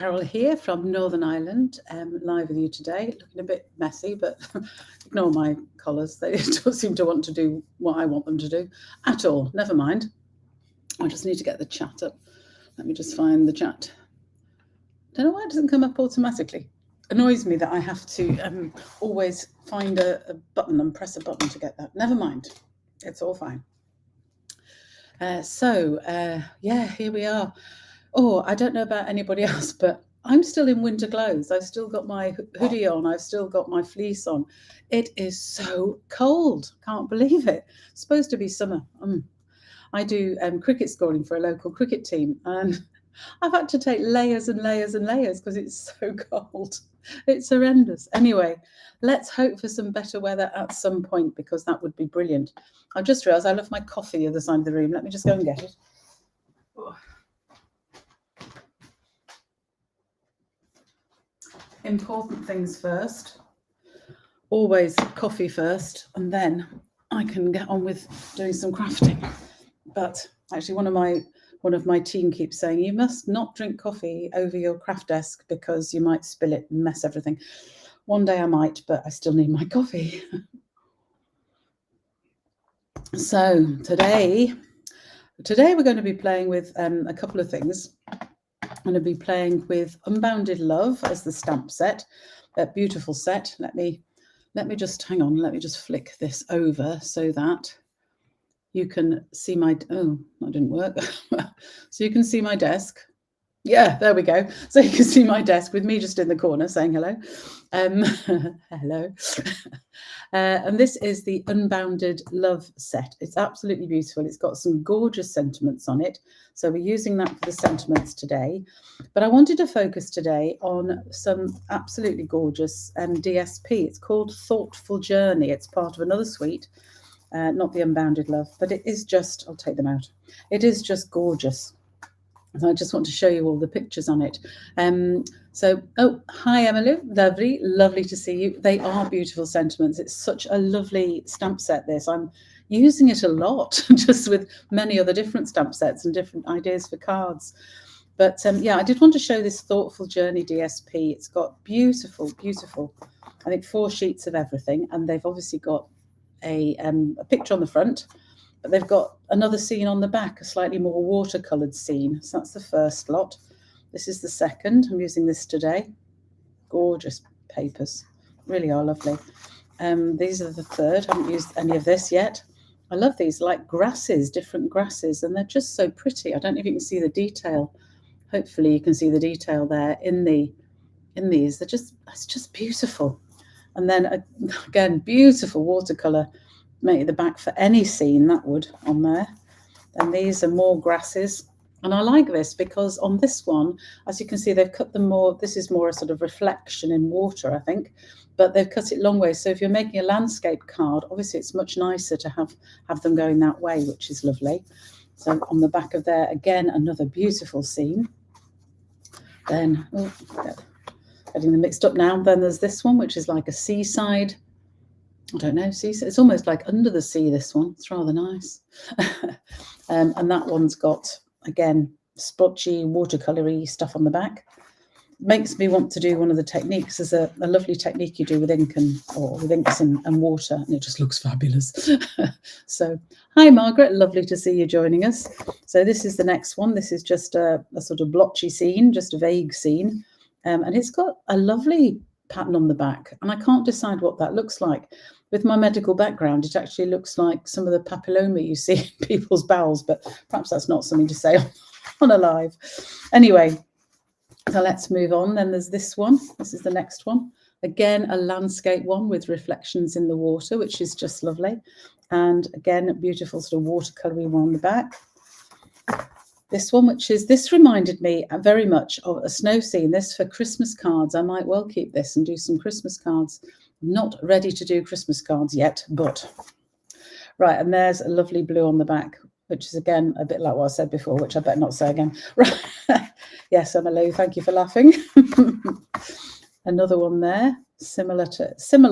Carol here from Northern Ireland, live with you today. Looking a bit messy, but ignore my colours. They don't seem to want to do what I want them to do at all. Never mind. I just need to get the chat up. Let me just find the chat. Don't know why it doesn't come up automatically. Annoys me that I have to always find a button and press a button to get that. Never mind. It's all fine. Yeah, here we are. Oh, I don't know about anybody else, but I'm still in winter clothes. I've still got my hoodie on. I've still got my fleece on. It is so cold. Can't believe it. It's supposed to be summer. I do cricket scoring for a local cricket team, and I've had to take layers and layers and layers because it's so cold. It's horrendous. Anyway, let's hope for some better weather at some point, because that would be brilliant. I just realised I left my coffee the other side of the room. Let me just go and get it. Oh. Important things first. Always coffee first, and then I can get on with doing some crafting. But actually, one of my team keeps saying, you must not drink coffee over your craft desk because you might spill it and mess everything. One day I might, but I still need my coffee. So today we're going to be playing with a couple of things. I'm going to be playing with Unbounded Love as the stamp set, that beautiful set. Let me just hang on. Let me just flick this over so that you can see my, oh, that didn't work. So you can see my desk. Yeah, there we go. So you can see my desk with me just in the corner saying hello. Hello. And this is the Unbounded Love set. It's absolutely beautiful. It's got some gorgeous sentiments on it. So we're using that for the sentiments today. But I wanted to focus today on some absolutely gorgeous DSP. It's called Thoughtful Journey. It's part of another suite, not the Unbounded Love, but it is just, I'll take them out. It is just gorgeous. So I just want to show you all the pictures on it. Oh, hi, Emily. Lovely to see you. They are beautiful sentiments. It's such a lovely stamp set, this. I'm using it a lot, just with many other different stamp sets and different ideas for cards. But yeah, I did want to show this Thoughtful Journey DSP. It's got beautiful, I think 4 sheets of everything. And they've obviously got a picture on the front, but they've got another scene on the back, a slightly more watercoloured scene. So that's the first lot. This is the second. I'm using this today. Gorgeous papers. Really are lovely. These are the third. I haven't used any of this yet. I love these, like grasses, different grasses, and they're just so pretty. I don't know if you can see the detail. Hopefully you can see the detail there in these. It's just beautiful. And then again, beautiful watercolour. Make the back for any scene, that would on there. And these are more grasses, and I like this because on this one, as you can see, they've cut them more. This is more a sort of reflection in water, I think, but they've cut it long way. So if you're making a landscape card, obviously it's much nicer to have them going that way, which is lovely. So on the back of there, again, another beautiful scene. Then getting them mixed up now. Then there's this one, which is like a seaside. I don't know, see, it's almost like under the sea, this one. It's rather nice. And that one's got, again, splotchy, watercolour-y stuff on the back. Makes me want to do one of the techniques. There's a lovely technique you do with ink or with inks and water, and it just looks fabulous. So, hi, Margaret. Lovely to see you joining us. So this is the next one. This is just a sort of blotchy scene, just a vague scene. And it's got a lovely pattern on the back, and I can't decide what that looks like. With my medical background, it actually looks like some of the papilloma you see in people's bowels, but perhaps that's not something to say on a live. Anyway, so let's move on. Then there's this one. This is the next one. Again, a landscape one with reflections in the water, which is just lovely. And again, a beautiful sort of watercolour one on the back. This one, this reminded me very much of a snow scene. This for Christmas cards. I might well keep this and do some Christmas cards. Not ready to do Christmas cards yet, but right. And there's a lovely blue on the back, which is again a bit like what I said before, which I better not say again. Right. Yes, Emily, thank you for laughing. Another one there, similar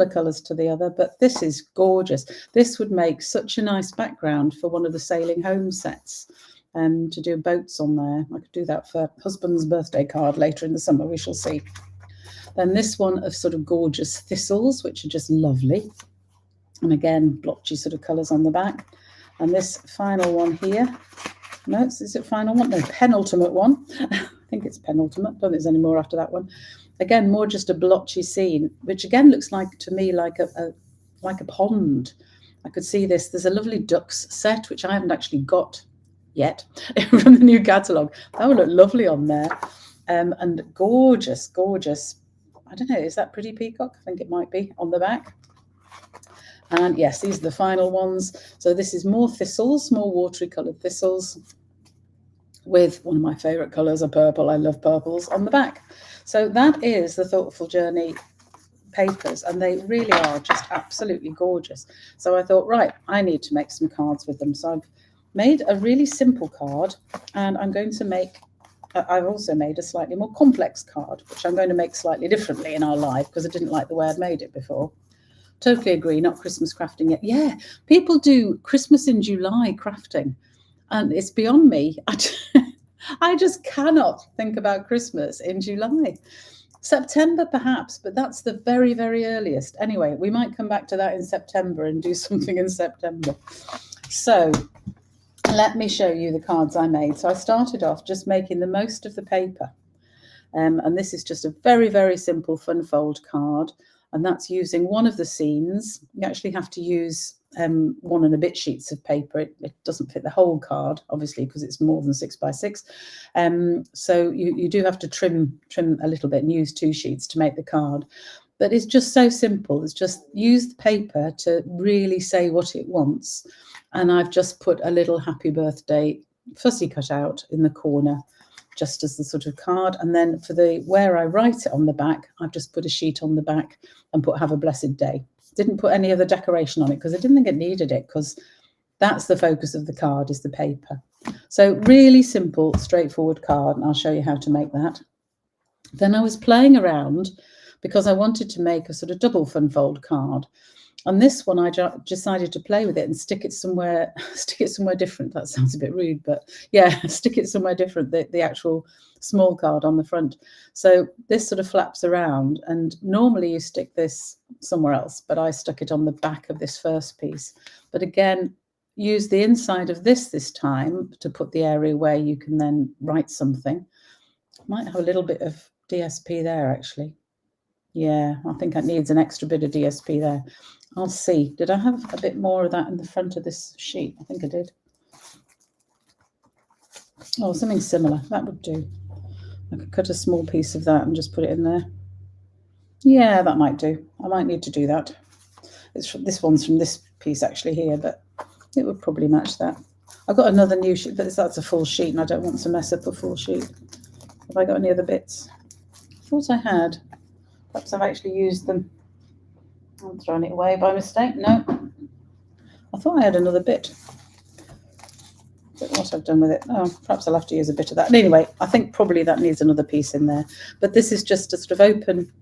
colours to the other, but this is gorgeous. This would make such a nice background for one of the sailing home sets. to do boats on there. I could do that for husband's birthday card later in the summer, we shall see. Then this one of sort of gorgeous thistles, which are just lovely. And again, blotchy sort of colours on the back. And this final one here, no, is it final one? No, penultimate one. I think it's penultimate. Don't think there's any more after that one. Again, more just a blotchy scene, which again looks like, to me, like a pond. I could see this. There's a lovely ducks set, which I haven't actually got yet from the new catalogue. That would look lovely on there. And gorgeous, gorgeous. I don't know, is that Pretty Peacock? I think it might be on the back. And yes, these are the final ones. So this is more thistles, more watery coloured thistles with one of my favourite colours, a purple. I love purples on the back. So that is the Thoughtful Journey papers, and they really are just absolutely gorgeous. So I thought, right, I need to make some cards with them. So I've made a really simple card, and I'm going to make, I've also made a slightly more complex card, which I'm going to make slightly differently in our live because I didn't like the way I'd made it before. Totally agree, not Christmas crafting yet. Yeah, people do Christmas in July crafting, and it's beyond me. I just cannot think about Christmas in July. September perhaps, but that's the very, very earliest. Anyway, we might come back to that in September and do something in September. So let me show you the cards I made. So I started off just making the most of the paper. And this is just a very, very simple fun fold card. And that's using one of the scenes. You actually have to use 1 and a bit sheets of paper. It doesn't fit the whole card, obviously, because it's more than 6 by 6. So you do have to trim a little bit and use 2 sheets to make the card. But it's just so simple. It's just use the paper to really say what it wants. And I've just put a little happy birthday fussy cut out in the corner, just as the sort of card. And then for the where I write it on the back, I've just put a sheet on the back and put have a blessed day. Didn't put any other decoration on it because I didn't think it needed it, because that's the focus of the card, is the paper. So really simple, straightforward card, and I'll show you how to make that. Then I was playing around because I wanted to make a sort of double fun fold card. On this one, I decided to play with it and stick it somewhere different. That sounds a bit rude, but yeah, stick it somewhere different, the actual small card on the front. So this sort of flaps around, and normally you stick this somewhere else, but I stuck it on the back of this first piece. But again, use the inside of this time to put the area where you can then write something. Might have a little bit of DSP there, actually. Yeah, I think it needs an extra bit of DSP there. I'll see. Did I have a bit more of that in the front of this sheet? I think I did. Oh, something similar. That would do. I could cut a small piece of that and just put it in there. Yeah, that might do. I might need to do that. This one's from this piece actually here, but it would probably match that. I've got another new sheet, but that's a full sheet, and I don't want to mess up a full sheet. Have I got any other bits? I thought I had. Perhaps I've actually used them. I'm throwing it away by mistake. No. I thought I had another bit. But what I've done with it. Oh, perhaps I'll have to use a bit of that. And anyway, I think probably that needs another piece in there. But this is just a sort of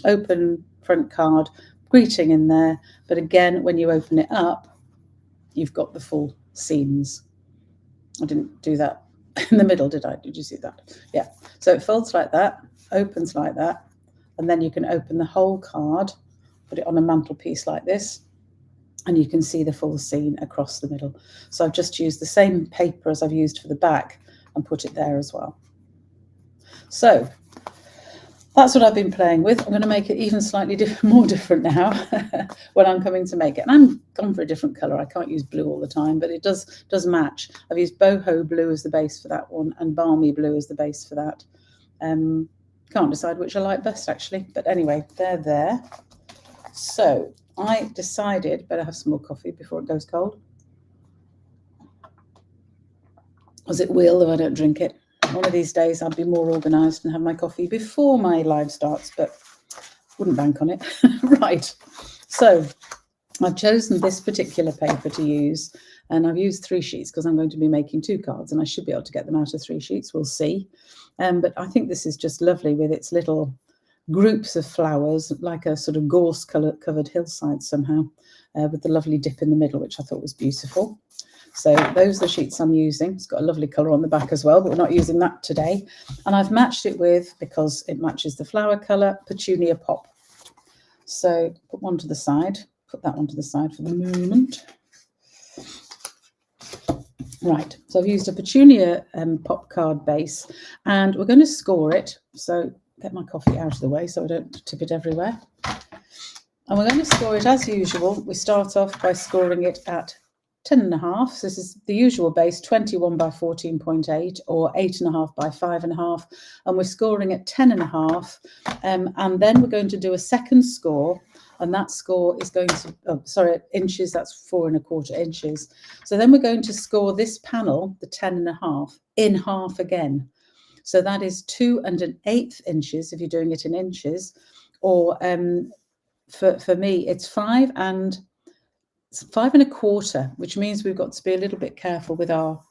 open front card, greeting in there. But again, when you open it up, you've got the full scenes. I didn't do that in the middle, did I? Did you see that? Yeah. So it folds like that, opens like that, and then you can open the whole card, put it on a mantelpiece like this, and you can see the full scene across the middle. So I've just used the same paper as I've used for the back and put it there as well. So that's what I've been playing with. I'm going to make it even slightly more different now when I'm coming to make it. And I'm gone for a different colour. I can't use blue all the time, but it does match. I've used boho blue as the base for that one and balmy blue as the base for that. Can't decide which I like best, actually. But anyway, they're there. So I decided, better have some more coffee before it goes cold, as it will if I don't drink it. One of these days I'll be more organised and have my coffee before my live starts, but wouldn't bank on it. Right, so I've chosen this particular paper to use, and I've used 3 sheets because I'm going to be making 2 cards, and I should be able to get them out of 3 sheets. We'll see. But I think this is just lovely with its little groups of flowers, like a sort of gorse covered hillside somehow, with the lovely dip in the middle, which I thought was beautiful. So those are the sheets I'm using. It's got a lovely colour on the back as well, but we're not using that today. And I've matched it with, because it matches the flower colour, Petunia Pop. So put one to the side, put that one to the side for the moment. Right, so I've used a Petunia Pop card base, and we're going to score it. So get my coffee out of the way so I don't tip it everywhere. And we're going to score it as usual. We start off by scoring it at 10.5. So this is the usual base, 21 by 14.8 or 8.5 by 5.5. And we're scoring at 10.5. And then we're going to do a second score. And that score is going to, inches, that's 4.25 inches. So then we're going to score this panel, the 10.5, in half again. So that is 2 1/8 inches if you're doing it in inches, or for me, it's 5 5.25, which means we've got to be a little bit careful with our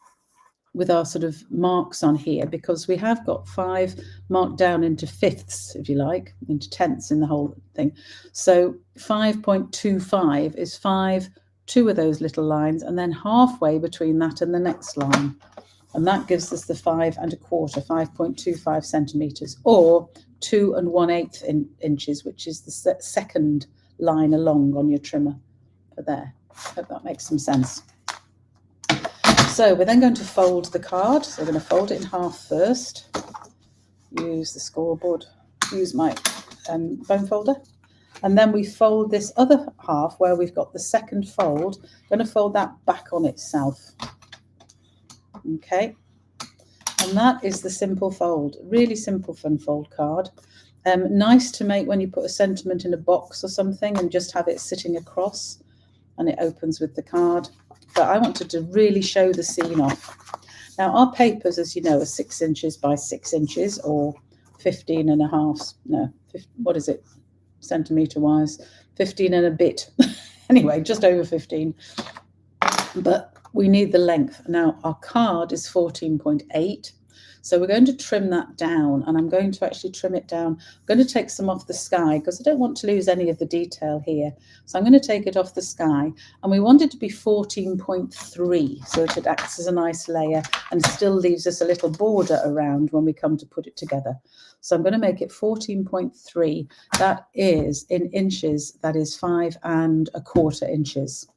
sort of marks on here, because we have got 5 marked down into fifths, if you like, into tenths in the whole thing. So 5.25 is 2 of those little lines, and then halfway between that and the next line. And that gives us the 5.25, 5.25 centimetres, or 2 1/8 inches, which is the second line along on your trimmer for there. Hope that makes some sense. So we're then going to fold the card. So we're going to fold it in half first. Use the scoreboard, use my bone folder. And then we fold this other half where we've got the second fold. I'm going to fold that back on itself. Okay. And that is the simple fold. Really simple fun fold card. Nice to make when you put a sentiment in a box or something and just have it sitting across, and it opens with the card. But I wanted to really show the scene off. Now our papers, as you know, are 6 inches by 6 inches, or 15.5. No, what is it? Centimetre wise, 15 and a bit. Anyway, just over 15. But we need the length. Now our card is 14.8. So we're going to trim that down, and I'm going to actually trim it down. I'm going to take some off the sky because I don't want to lose any of the detail here. So I'm going to take it off the sky, and we want it to be 14.3 so that it acts as a nice layer and still leaves us a little border around when we come to put it together. So I'm going to make it 14.3. That is in inches, that is 5.25 inches.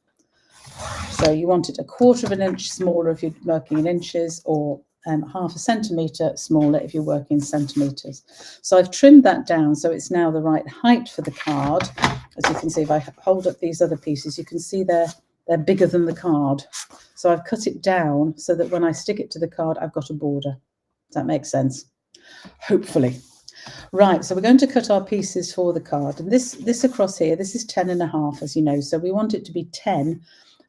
So you want it 1/4 inch smaller if you're working in inches, or 0.5 centimetre smaller if you're working in centimetres. So I've trimmed that down so it's now the right height for the card. As you can see, if I hold up these other pieces, you can see they're bigger than the card. So I've cut it down so that when I stick it to the card, I've got a border. Does that make sense? Hopefully. Right, so we're going to cut our pieces for the card. And this across here, this is 10.5, as you know. So we want it to be 10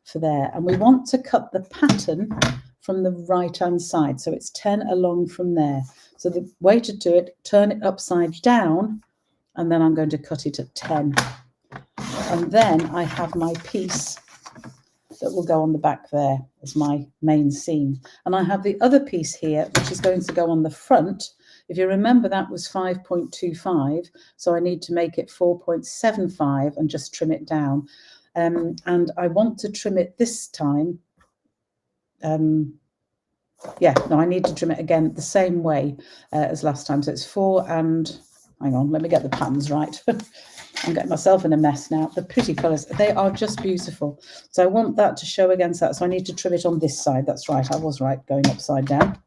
for there. And we want to cut the pattern from the right-hand side. So it's 10 along from there. So the way to do it, turn it upside down, and then I'm going to cut it at 10. And then I have my piece that will go on the back there as my main seam. And I have the other piece here, which is going to go on the front. If you remember, that was 5.25. So I need to make it 4.75 and just trim it down. And I want to trim it this time. I need to trim it again the same way as last time. So it's 4 and, hang on, let me get the patterns right. I'm getting myself in a mess now. The pretty colours, they are just beautiful. So I want that to show against that. So I need to trim it on this side. That's right, I was right, going upside down.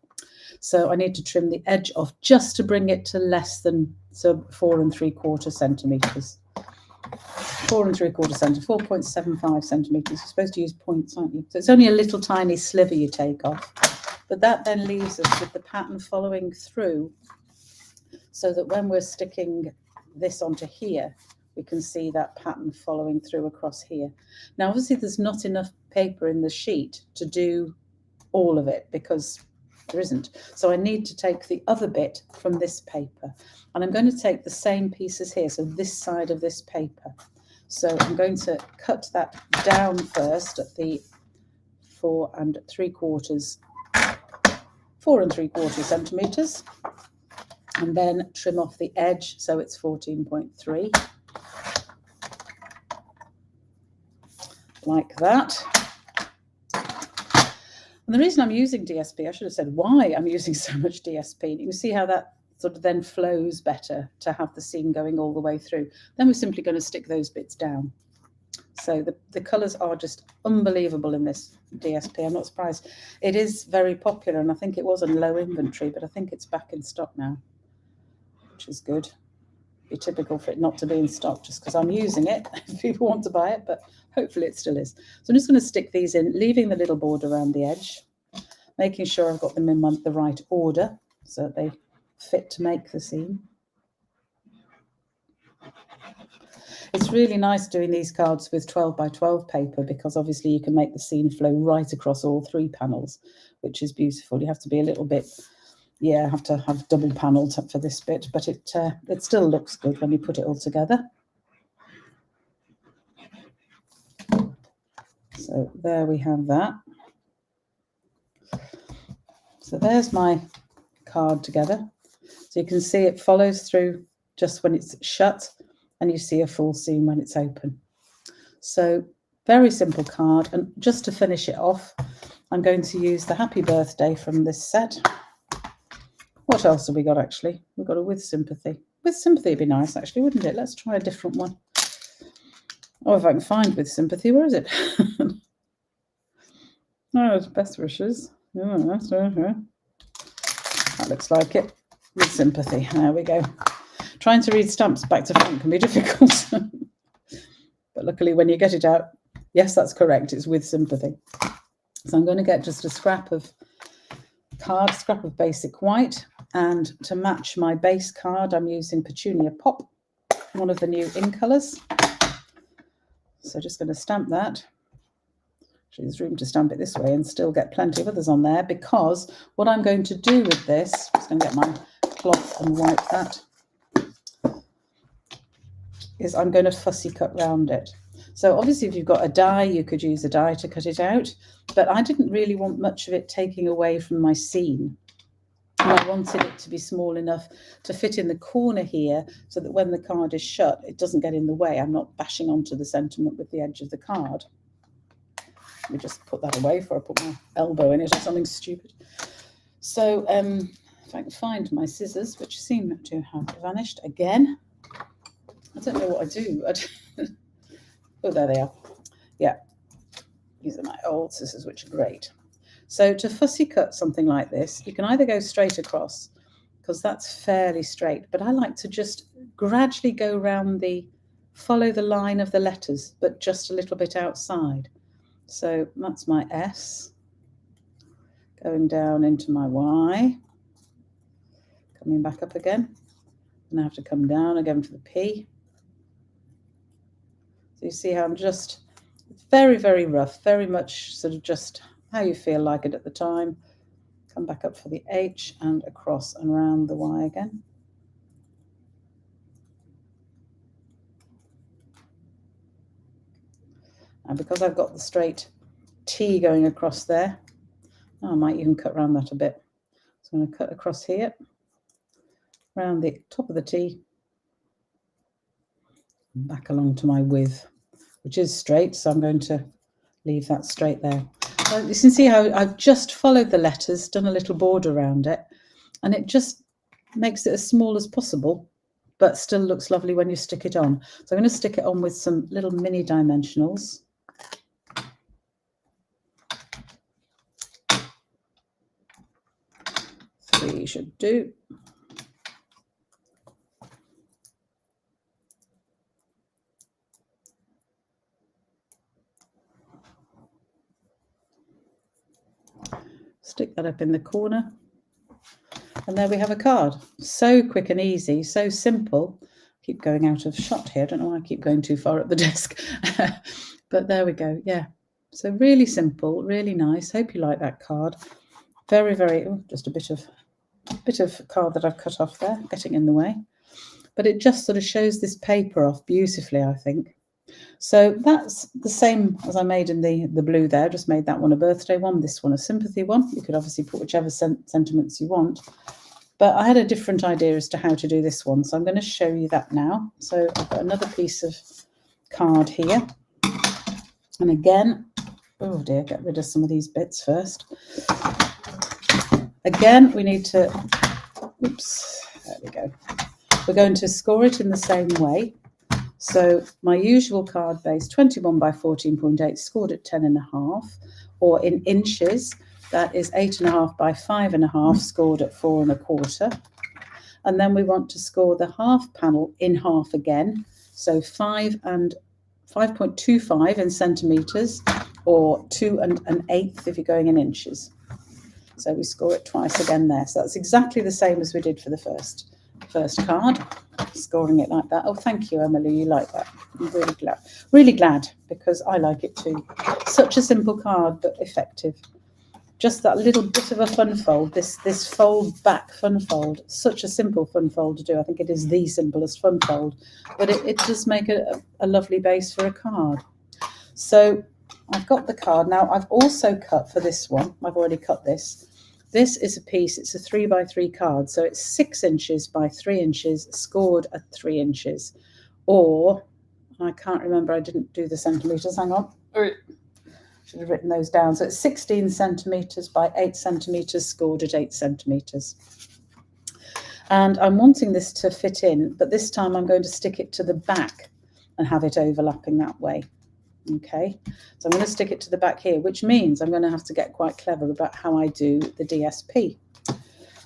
So I need to trim the edge off just to bring it to less than 4.75 centimetres. 4.75 centimetres, 4.75 centimetres. You're supposed to use points, aren't you? So it's only a little tiny sliver you take off. But that then leaves us with the pattern following through, so that when we're sticking this onto here, we can see that pattern following through across here. Now, obviously, there's not enough paper in the sheet to do all of it because there isn't. So I need to take the other bit from this paper, and I'm going to take the same pieces here, so this side of this paper. So I'm going to cut that down first at the 4.75 centimetres, and then trim off the edge so it's 14.3, like that. And the reason I'm using DSP, I should have said why I'm using so much DSP. You see how that sort of then flows better to have the scene going all the way through. Then we're simply going to stick those bits down. So the colours are just unbelievable in this DSP. I'm not surprised. It is very popular, and I think it was in low inventory, but I think it's back in stock now, which is good. Be typical for it not to be in stock just because I'm using it if people want to buy it, but hopefully it still is. So I'm just going to stick these in, leaving the little border around the edge, making sure I've got them in the right order so that they fit to make the scene. It's really nice doing these cards with 12 by 12 paper because obviously you can make the scene flow right across all 3 panels, which is beautiful. You have to be a little bit, yeah, have to have double panels for this bit, but it still looks good when you put it all together. So there we have that. So there's my card together. So you can see it follows through just when it's shut, and you see a full scene when it's open. So very simple card. And just to finish it off, I'm going to use the happy birthday from this set. What else have we got, actually? We've got a with sympathy. With sympathy would be nice, actually, wouldn't it? Let's try a different one. Oh, if I can find with sympathy, where is it? Oh, it's best wishes. Oh, that's right. That looks like it. With sympathy. There we go. Trying to read stamps back to front can be difficult. But luckily when you get it out, yes, that's correct. It's with sympathy. So I'm going to get just a scrap of basic white. And to match my base card, I'm using Petunia Pop, one of the new in colours. So just going to stamp that. Actually, there's room to stamp it this way and still get plenty of others on there, because what I'm going to do with this, I'm just going to get my cloth and wipe that, is I'm going to fussy cut round it. So obviously if you've got a die, you could use a die to cut it out, but I didn't really want much of it taking away from my scene. And I wanted it to be small enough to fit in the corner here so that when the card is shut, it doesn't get in the way. I'm not bashing onto the sentiment with the edge of the card. Let me just put that away before I put my elbow in it or something stupid. So if I can find my scissors, which seem to have vanished again. I don't know what I do. Oh, there they are. Yeah, these are my old scissors, which are great. So to fussy cut something like this, you can either go straight across, because that's fairly straight, but I like to just gradually go around follow the line of the letters, but just a little bit outside. So that's my S, going down into my Y, coming back up again, and I have to come down again for the P. So you see how I'm just very, very rough, very much sort of just how you feel like it at the time. Come back up for the H and across and around the Y again. And because I've got the straight T going across there, I might even cut around that a bit. So I'm going to cut across here, around the top of the T, and back along to my with, which is straight. So I'm going to leave that straight there. So you can see how I've just followed the letters, done a little border around it, and it just makes it as small as possible, but still looks lovely when you stick it on. So I'm going to stick it on with some little mini dimensionals. Three should do. Stick that up in the corner. And there we have a card. So quick and easy, so simple. Keep going out of shot here. I don't know why I keep going too far up the desk. But there we go. Yeah. So really simple, really nice. Hope you like that card. Very, very, oh, just a bit of card that I've cut off there, getting in the way. But it just sort of shows this paper off beautifully, I think. So that's the same as I made in the blue there. Just made that one a birthday one, this one a sympathy one. You could obviously put whichever sentiments you want. But I had a different idea as to how to do this one. So I'm going to show you that now. So I've got another piece of card here. And again, Oh dear, get rid of some of these bits first. Again, we need to, oops, there we go. We're going to score it in the same way. So my usual card base, 21 by 14.8, scored at 10.5, or in inches, that is 8.5 by 5.5, scored at 4.25. And then we want to score the half panel in half again. So 5.25 in centimetres, or 2 1/8 if you're going in inches. So we score it twice again there. So that's exactly the same as we did for the first card, scoring it like that. Oh, thank you, Emily, you like that. I'm really glad, because I like it too. Such a simple card, but effective. Just that little bit of a fun fold, this fold back fun fold, such a simple fun fold to do. I think it is the simplest fun fold, but it does make a lovely base for a card. So I've got the card. Now I've also cut for this one, I've already cut this. This is a piece, it's a 3 by 3 card, so it's 6 inches by 3 inches, scored at 3 inches. Or, I can't remember, I didn't do the centimetres, hang on. Should have written those down. So it's 16 centimetres by 8 centimetres, scored at 8 centimetres. And I'm wanting this to fit in, but this time I'm going to stick it to the back and have it overlapping that way. Okay, so I'm going to stick it to the back here, which means I'm going to have to get quite clever about how I do the DSP.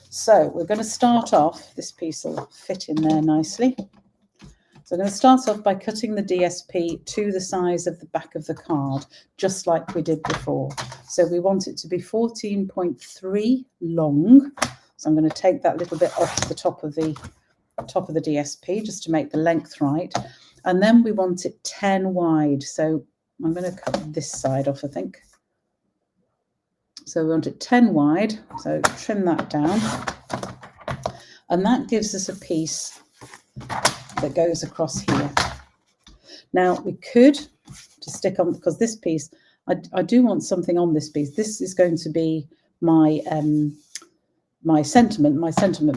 So we're going to start off, this piece will fit in there nicely. So I'm going to start off by cutting the DSP to the size of the back of the card, just like we did before. So we want it to be 14.3 long. So I'm going to take that little bit off the top of the DSP just to make the length right. And then we want it 10 wide. So I'm going to cut this side off, I think. So we want it 10 wide. So trim that down. And that gives us a piece that goes across here. Now we could, to stick on, because this piece, I do want something on this piece. This is going to be my my sentiment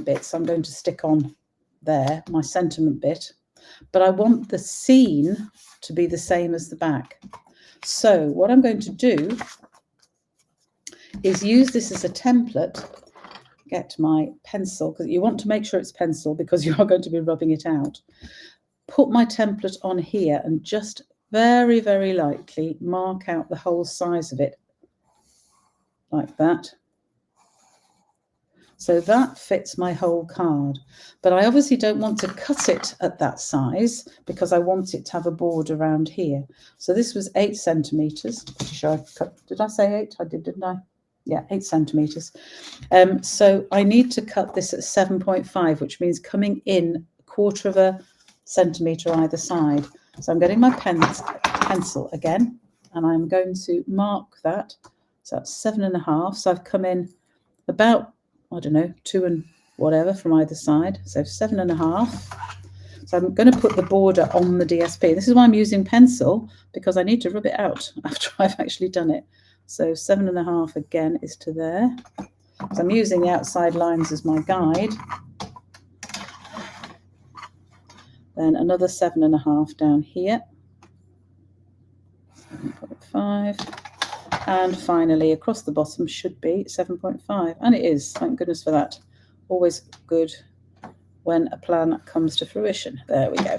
bit. So I'm going to stick on there, my sentiment bit. But I want the scene to be the same as the back. So what I'm going to do is use this as a template. Get my pencil, because you want to make sure it's pencil because you are going to be rubbing it out. Put my template on here and just very, very lightly mark out the whole size of it like that. So that fits my whole card. But I obviously don't want to cut it at that size because I want it to have a border around here. So this was 8 centimetres. Pretty sure I cut, did I say 8? I did, didn't I? Yeah, 8 centimetres. So I need to cut this at 7.5, which means coming in 1/4 centimetre either side. So I'm getting my pencil again, and I'm going to mark that. So that's 7.5. So I've come in about, I don't know, 2 and whatever from either side. So 7.5. So I'm going to put the border on the DSP. This is why I'm using pencil, because I need to rub it out after I've actually done it. So 7.5 again is to there. So I'm using the outside lines as my guide. Then another 7.5 down here. 7.5. And finally, across the bottom should be 7.5. And it is, thank goodness for that. Always good when a plan comes to fruition. There we go.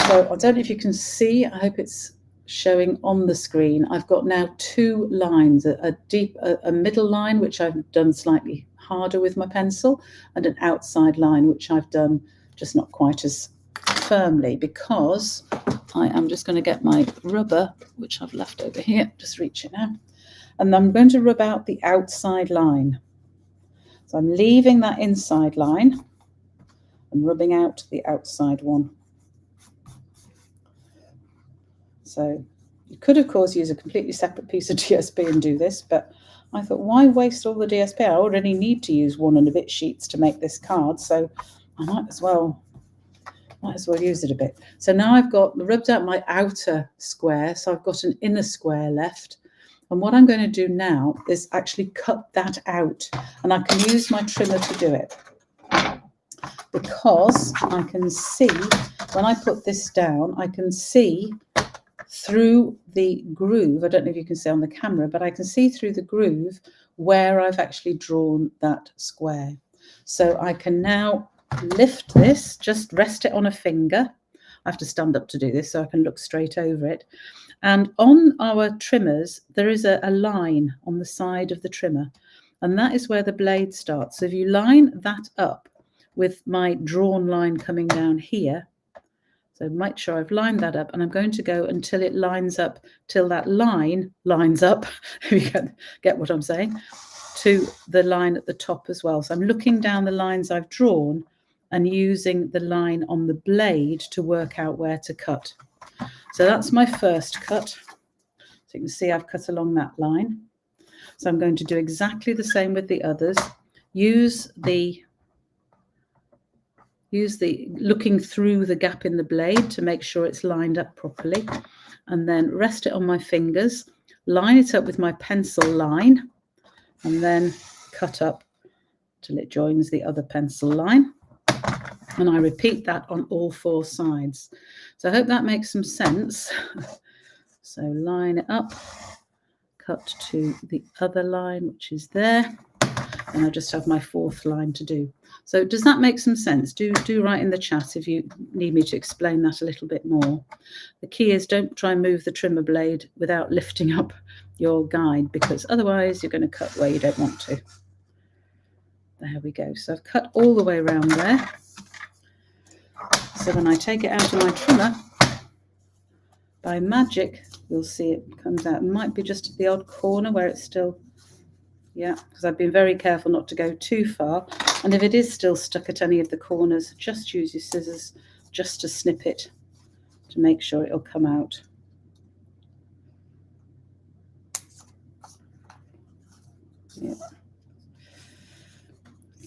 So I don't know if you can see, I hope it's showing on the screen. I've got now 2 lines, a middle line, which I've done slightly harder with my pencil, and an outside line, which I've done just not quite as firmly, because I am just going to get my rubber, which I've left over here, just reach it now, and I'm going to rub out the outside line. So I'm leaving that inside line and rubbing out the outside one. So you could, of course, use a completely separate piece of DSP and do this, but I thought, why waste all the DSP? I already need to use 1 and a bit sheets to make this card, so I might as well use it a bit. So now I've got rubbed out my outer square, so I've got an inner square left. And what I'm going to do now is actually cut that out, and I can use my trimmer to do it, because I can see when I put this down, I can see through the groove. I don't know if you can see on the camera, but I can see through the groove where I've actually drawn that square. So I can now lift this, just rest it on a finger. I have to stand up to do this so I can look straight over it. And on our trimmers, there is a line on the side of the trimmer, and that is where the blade starts. So if you line that up with my drawn line coming down here, so make sure I've lined that up, and I'm going to go until it lines up, till that line lines up, if you get what I'm saying, to the line at the top as well. So I'm looking down the lines I've drawn and using the line on the blade to work out where to cut. So that's my first cut. So you can see I've cut along that line. So I'm going to do exactly the same with the others. Use the looking through the gap in the blade to make sure it's lined up properly, and then rest it on my fingers, line it up with my pencil line, and then cut up till it joins the other pencil line. And I repeat that on all 4 sides. So I hope that makes some sense. So line it up, cut to the other line, which is there, and I just have my 4th line to do. So does that make some sense? Do write in the chat if you need me to explain that a little bit more. The key is don't try and move the trimmer blade without lifting up your guide, because otherwise you're going to cut where you don't want to. There we go. So I've cut all the way around there. So when I take it out of my trimmer, by magic, you'll see it comes out. It might be just at the odd corner where it's still, yeah, because I've been very careful not to go too far. And if it is still stuck at any of the corners, just use your scissors just to snip it to make sure it'll come out. Yeah.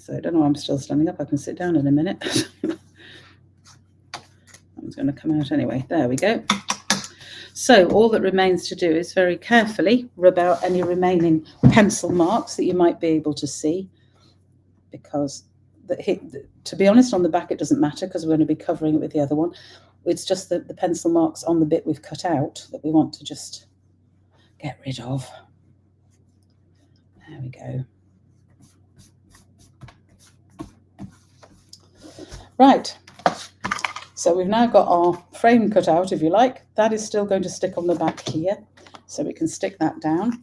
So I don't know why I'm still standing up. I can sit down in a minute. It's going to come out anyway. There we go. So all that remains to do is very carefully rub out any remaining pencil marks that you might be able to see, because to be honest, on the back it doesn't matter because we're going to be covering it with the other one. It's just the pencil marks on the bit we've cut out that we want to just get rid of. There we go. Right. So we've now got our frame cut out, if you like. That is still going to stick on the back here, so we can stick that down.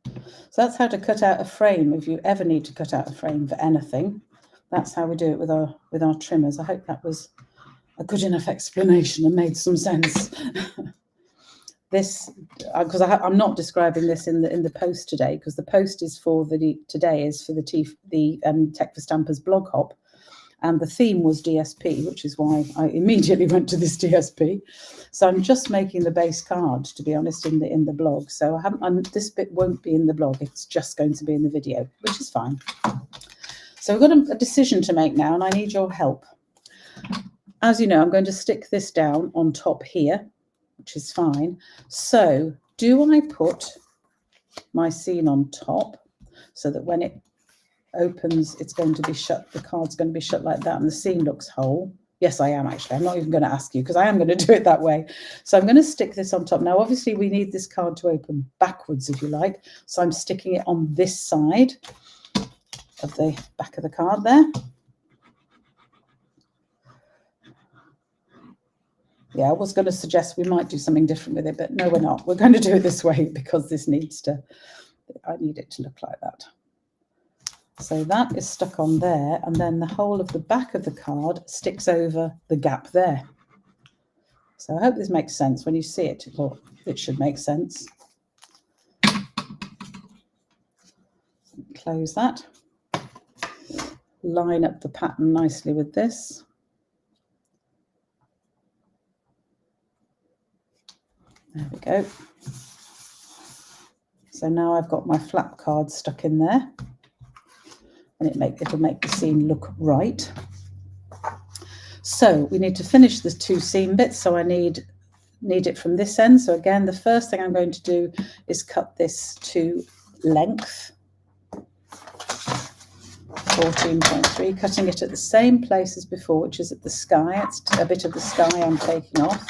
So that's how to cut out a frame if you ever need to cut out a frame for anything. That's how we do it with our trimmers. I hope that was a good enough explanation and made some sense. This, because I'm not describing this in the post today, because the post is for the Tech for Stampers blog hop, and the theme was DSP, which is why I immediately went to this DSP. So I'm just making the base card, to be honest, in the blog. So this bit won't be in the blog. It's just going to be in the video, which is fine. So we've got a decision to make now, and I need your help. As you know, I'm going to stick this down on top here, which is fine. So do I put my scene on top so that when it opens, it's going to be shut, the card's going to be shut like that and the scene looks whole? Yes, I am actually. I'm not even going to ask you because I am going to do it that way. So I'm going to stick this on top. Now, obviously, we need this card to open backwards, if you like. So I'm sticking it on this side of the back of the card there. Yeah, I was going to suggest we might do something different with it, but no, we're not. We're going to do it this way because this needs to, I need it to look like that. So that is stuck on there, and then the whole of the back of the card sticks over the gap there. So I hope this makes sense. When you see it, well, it should make sense. Close that. Line up the pattern nicely with this. There we go. So now I've got my flap card stuck in there, and it'll make the scene look right. So we need to finish the 2 seam bits. So I need it from this end. So again, the first thing I'm going to do is cut this to length. 14.3, cutting it at the same place as before, which is at the sky. It's a bit of the sky I'm taking off.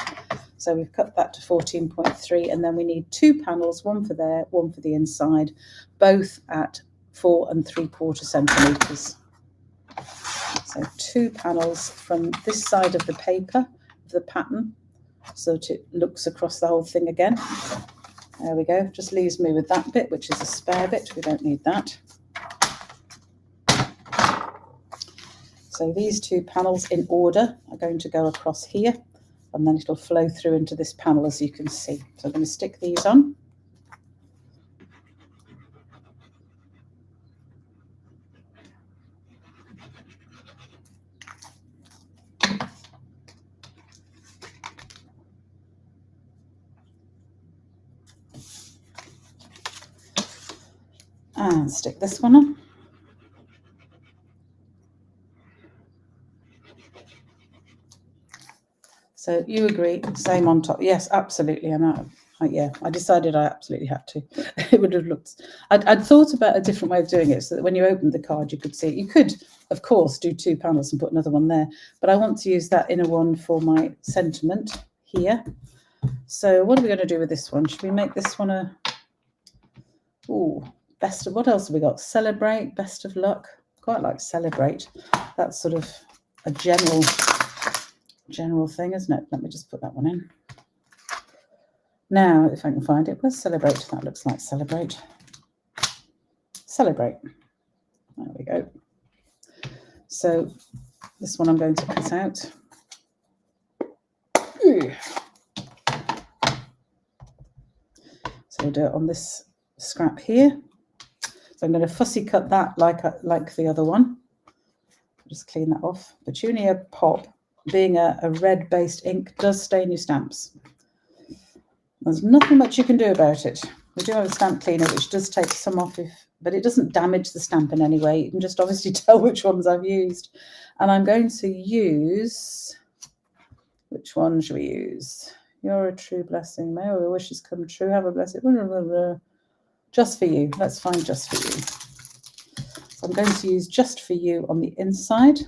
So we've cut that to 14.3, and then we need 2 panels, one for there, one for the inside, both at 4 3/4 centimetres. So 2 panels from this side of the paper, of the pattern, so that it looks across the whole thing again. There we go. Just leaves me with that bit, which is a spare bit. We don't need that. So these 2 panels in order are going to go across here, and then it'll flow through into this panel, as you can see. So I'm going to stick these on. And stick this one on. So you agree, same on top? Yes, absolutely. And I decided I absolutely had to. It would have looked, I'd thought about a different way of doing it, so that when you opened the card, you could see it. You could, of course, do 2 panels and put another one there, but I want to use that inner one for my sentiment here. So what are we going to do with this one? Should we make this one a, best of, what else have we got? Celebrate, best of luck. Quite like celebrate. That's sort of a general thing, isn't it? Let me just put that one in. Now, if I can find it, where's celebrate? That looks like celebrate. Celebrate. There we go. So this one I'm going to cut out. So we'll do it on this scrap here. So I'm going to fussy cut that like the other one. Just clean that off. Petunia Pop, being a red-based ink, does stain your stamps. There's nothing much you can do about it. We do have a stamp cleaner, which does take some off, but it doesn't damage the stamp in any way. You can just obviously tell which ones I've used. And I'm going to use, which one should we use? You're a true blessing. May all your wishes come true. Have a blessed, just for you. Let's find just for you. So I'm going to use just for you on the inside.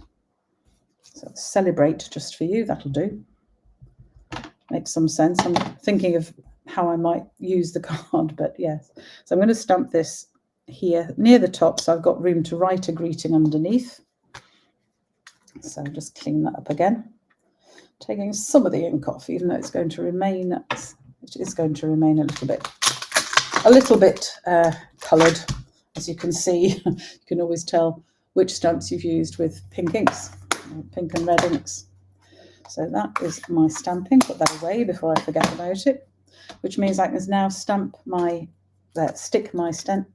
So celebrate just for you. That'll do. Makes some sense. I'm thinking of how I might use the card, but yes. So I'm going to stamp this here near the top, so I've got room to write a greeting underneath. So just clean that up again. Taking some of the ink off, even though it's going to remain, it is going to remain a little bit coloured. As you can see, you can always tell which stamps you've used with pink inks, pink and red inks. So that is my stamping. Put that away before I forget about it, which means I can now stamp my, stick my sentiment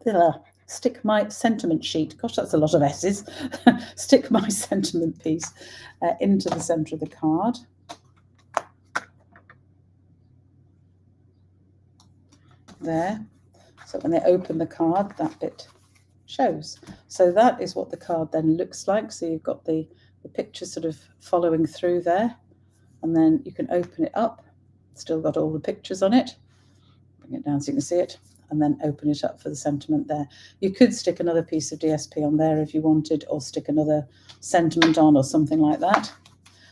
sheet. Gosh, that's a lot of S's. Stick my sentiment piece into the centre of the card. There. So when they open the card, that bit shows. So that is what the card then looks like. So you've got the picture sort of following through there, and then you can open it up. Still got all the pictures on it. Bring it down so you can see it, and then open it up for the sentiment there. You could stick another piece of DSP on there if you wanted, or stick another sentiment on or something like that.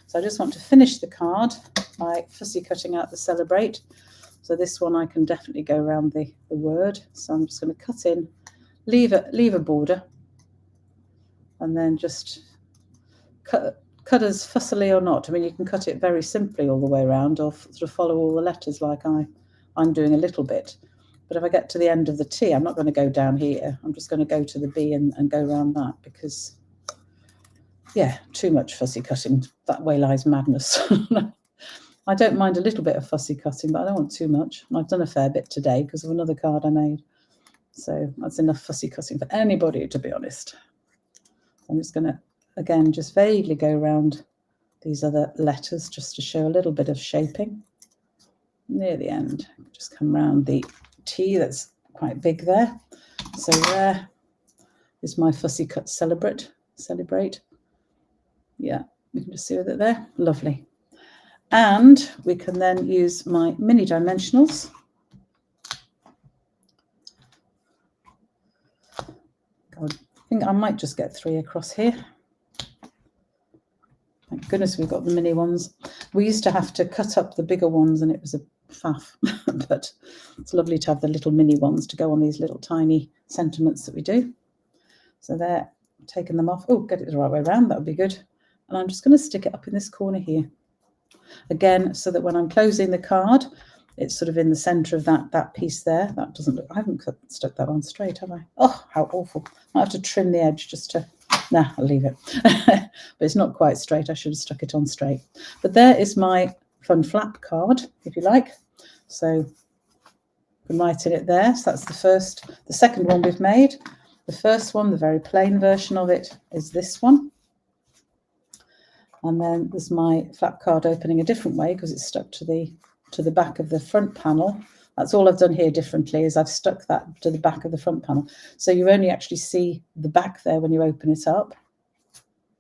So I just want to finish the card by fussy cutting out the celebrate. So this one I can definitely go around the word. So I'm just going to cut in, leave a border, and then just cut as fussily or not. I mean, you can cut it very simply all the way around, or sort of follow all the letters like I'm doing a little bit. But if I get to the end of the T, I'm not going to go down here. I'm just going to go to the B and go around that, because, yeah, too much fussy cutting. That way lies madness. I don't mind a little bit of fussy cutting, but I don't want too much. And I've done a fair bit today because of another card I made. So that's enough fussy cutting for anybody, to be honest. I'm just going to, again, just vaguely go around these other letters just to show a little bit of shaping. Near the end, just come around the T that's quite big there. So there is my fussy cut celebrate. Yeah, you can just see it there. Lovely. And we can then use my mini dimensionals. God, think I might just get 3 across here. Thank goodness we've got the mini ones. We used to have to cut up the bigger ones and it was a faff, but it's lovely to have the little mini ones to go on these little tiny sentiments that we do. So there, taking them off. Oh, get it the right way around, that would be good. And I'm just going to stick it up in this corner here. Again, so that when I'm closing the card, it's sort of in the centre of that piece there. That doesn't look, I haven't stuck that on straight, have I? Oh, how awful. I have to trim the edge just to, nah, I'll leave it. But it's not quite straight. I should have stuck it on straight. But there is my fun flap card, if you like. So I'm writing it there. So that's the second one we've made. The first one, the very plain version of it, is this one. And then there's my flap card opening a different way because it's stuck to the back of the front panel. That's all I've done here differently, is I've stuck that to the back of the front panel. So you only actually see the back there when you open it up,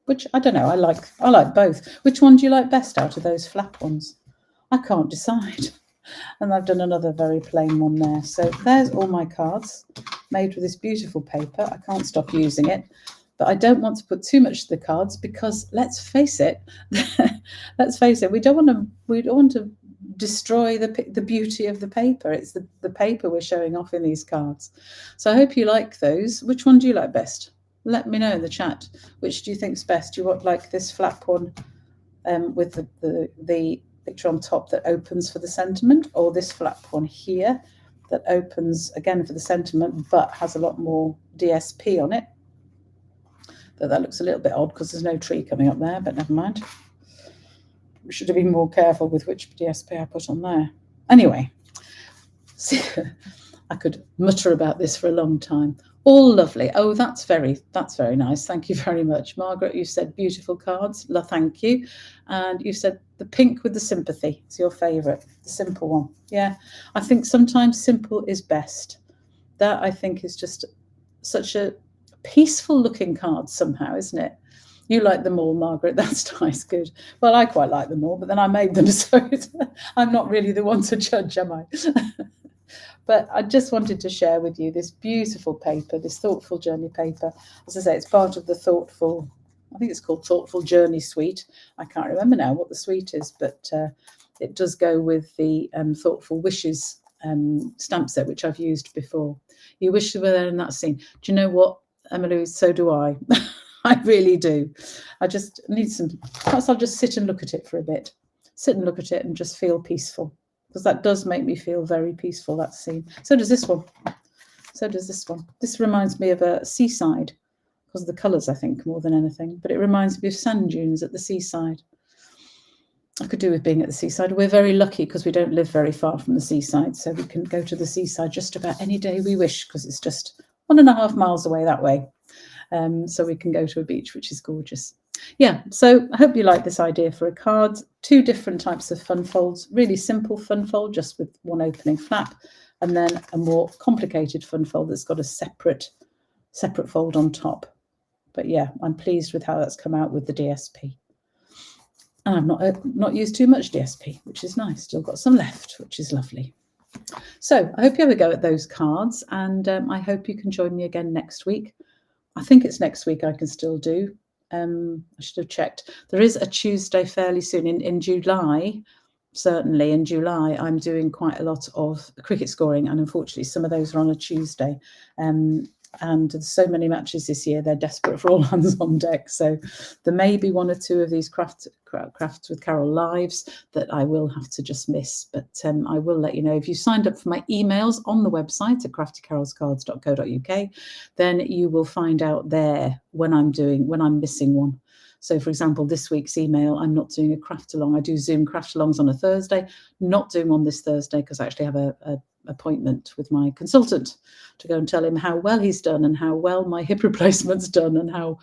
which I don't know, I like both. Which one do you like best out of those flap ones? I can't decide. And I've done another very plain one there. So there's all my cards made with this beautiful paper. I can't stop using it. But I don't want to put too much to the cards because let's face it, we don't want to destroy the beauty of the paper. It's the paper we're showing off in these cards. So I hope you like those. Which one do you like best? Let me know in the chat. Which do you think's best? Do you want like this flap one with the picture on top that opens for the sentiment, or this flap one here that opens again for the sentiment but has a lot more DSP on it? That looks a little bit odd because there's no tree coming up there, but never mind. We should have been more careful with which DSP I put on there. Anyway, see, I could mutter about this for a long time. All lovely. Oh, that's very nice. Thank you very much. Margaret, you said beautiful cards. Thank you. And you said the pink with the sympathy. It's your favourite, the simple one. Yeah, I think sometimes simple is best. That, I think, is just such a peaceful looking card somehow, isn't it? You like them all, Margaret. That's nice. Good. Well, I quite like them all, but then I made them, so I'm not really the one to judge, am I? But I just wanted to share with you this beautiful paper, this Thoughtful Journey paper. As I say, it's part of the Thoughtful, I think it's called Thoughtful Journey suite. I can't remember now what the suite is, but it does go with the Thoughtful Wishes stamp set, which I've used before. You wish you were there in that scene. Do you know what, Emily? So do I. I really do. I just need some, perhaps I'll just sit and look at it for a bit. Sit and look at it and just feel peaceful, because that does make me feel very peaceful, that scene. So does this one. So does this one. This reminds me of a seaside, because of the colours, I think, more than anything. But it reminds me of sand dunes at the seaside. I could do with being at the seaside. We're very lucky because we don't live very far from the seaside, so we can go to the seaside just about any day we wish, because it's just 1.5 miles away that way. So we can go to a beach, which is gorgeous. Yeah, so I hope you like this idea for a card. 2 different types of fun folds. Really simple fun fold, just with one opening flap, and then a more complicated fun fold that's got a separate fold on top. But yeah, I'm pleased with how that's come out with the DSP. And I've not used too much DSP, which is nice. Still got some left, which is lovely. So I hope you have a go at those cards, and I hope you can join me again next week. I think it's next week I can still do. I should have checked. There is a Tuesday fairly soon in July. Certainly in July, I'm doing quite a lot of cricket scoring, and unfortunately some of those are on a Tuesday. And there's so many matches this year, they're desperate for all hands on deck. So there may be 1 or 2 of these crafts with Carol lives that I will have to just miss. But I will let you know. If you signed up for my emails on the website at craftycarolscards.co.uk, then you will find out there when I'm missing one. So, for example, this week's email, I'm not doing a Craftalong. I do Zoom Craftalongs on a Thursday, not doing one this Thursday because I actually have a appointment with my consultant to go and tell him how well he's done and how well my hip replacement's done and how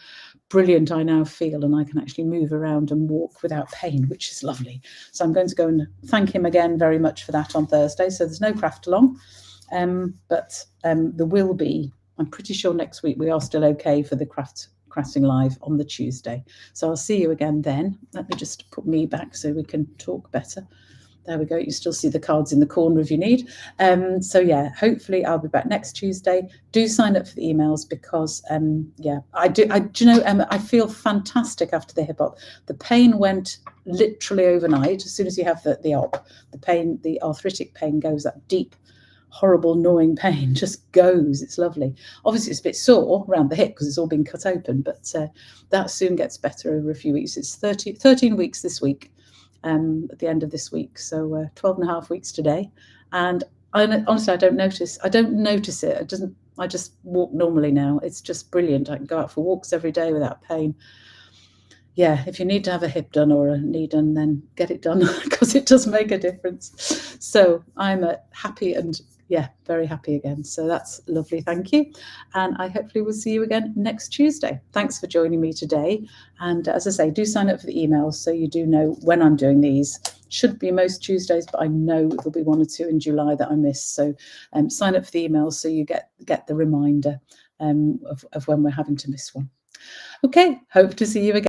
brilliant I now feel, and I can actually move around and walk without pain, which is lovely. So I'm going to go and thank him again very much for that on Thursday. So there's no Craftalong, but there will be, I'm pretty sure next week we are still okay for the crafting live on the Tuesday. So I'll see you again then. Let me just put me back so we can talk better. There we go. You still see the cards in the corner if you need. So yeah, hopefully I'll be back next Tuesday. Do sign up for the emails because yeah, do you know, Emma, I feel fantastic after the hip hop. The pain went literally overnight. As soon as you have the op, the pain, the arthritic pain goes, that deep, horrible, gnawing pain just goes. It's lovely. Obviously it's a bit sore around the hip because it's all been cut open, but that soon gets better over a few weeks. It's 13 weeks this week. At the end of this week, so 12 and a half weeks today, and honestly I don't notice it. I just walk normally now. It's just brilliant. I can go out for walks every day without pain. Yeah, if you need to have a hip done or a knee done, then get it done because it does make a difference. So I'm happy and yeah, very happy again. So that's lovely. Thank you. And I hopefully will see you again next Tuesday. Thanks for joining me today. And as I say, do sign up for the emails so you do know when I'm doing these. Should be most Tuesdays, but I know there'll be 1 or 2 in July that I miss. So sign up for the emails so you get the reminder of when we're having to miss one. Okay, hope to see you again.